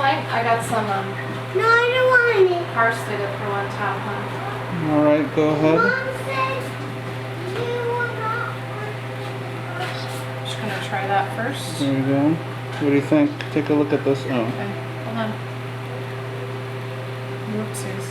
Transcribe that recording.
fine. I got some No, I don't want it. parsley to throw on top, huh? All right, go ahead. Mom said you will not Just gonna try that first. There you go. What do you think? Take a look at this. Oh. Okay, hold on. Whoopsies.